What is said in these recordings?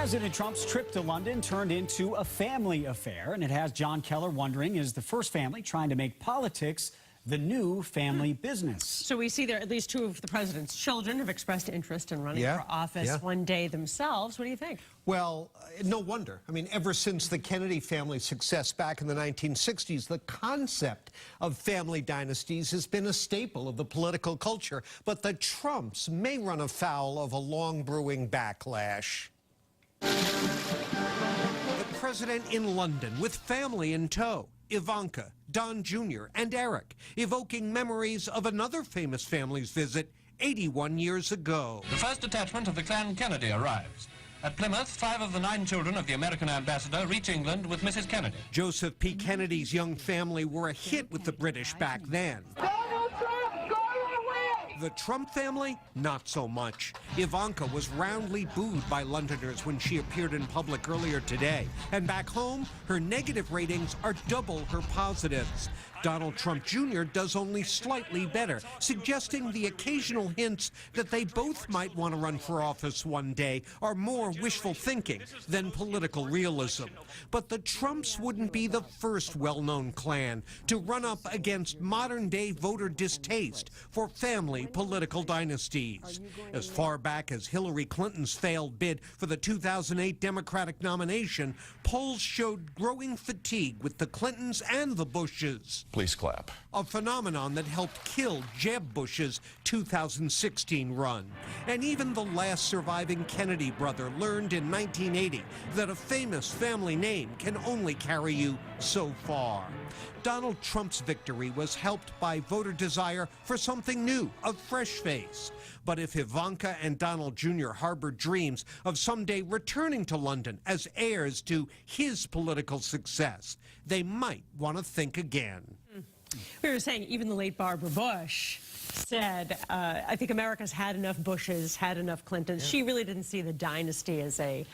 President Trump's trip to London turned into a family affair, and it has John Keller wondering, is the first family trying to make politics the new family business? So we see there at least two of the president's children have expressed interest in running for office one day themselves. What do you think? Well, no wonder. I mean, ever since the Kennedy family's success back in the 1960s, the concept of family dynasties has been a staple of the political culture. But the Trumps may run afoul of a long-brewing backlash. The president in London with family in tow. Ivanka, Don Jr., and Eric, evoking memories of another famous family's visit 81 years ago. The first detachment of the clan Kennedy arrives. At Plymouth, 5 of the 9 children of the American ambassador reach England with Mrs. Kennedy. Joseph P. Kennedy's young family were a hit with the British back then. The Trump family, not so much. Ivanka was roundly booed by Londoners when she appeared in public earlier today. And back home, her negative ratings are double her positives. Donald Trump Jr. does only slightly better, suggesting the occasional hints that they both might want to run for office one day are more wishful thinking than political realism. But the Trumps wouldn't be the first well-known clan to run up against modern-day voter distaste for family political dynasties. As far back as Hillary Clinton's failed bid for the 2008 Democratic nomination, polls showed growing fatigue with the Clintons and the Bushes. Please clap. A phenomenon that helped kill Jeb Bush's 2016 run. And even the last surviving Kennedy brother learned in 1980 that a famous family name can only carry you so far. Donald Trump's victory was helped by voter desire for something new, a fresh face. But if Ivanka and Donald Jr. harbor dreams of someday returning to London as heirs to his political success, they might want to think again. We were saying even the late Barbara Bush said, I think America's had enough Bushes, had enough Clintons. She really didn't see the dynasty as a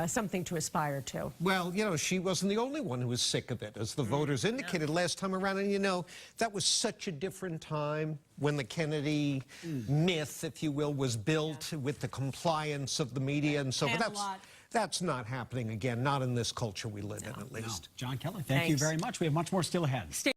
something to aspire to. Well, you know, she wasn't the only one who was sick of it, as the voters indicated last time around. And, you know, that was such a different time when the Kennedy myth, if you will, was built with the compliance of the media and so forth. That's not happening again, not in this culture we live in, at least. No. John Keller, thank you very much. We have much more still ahead.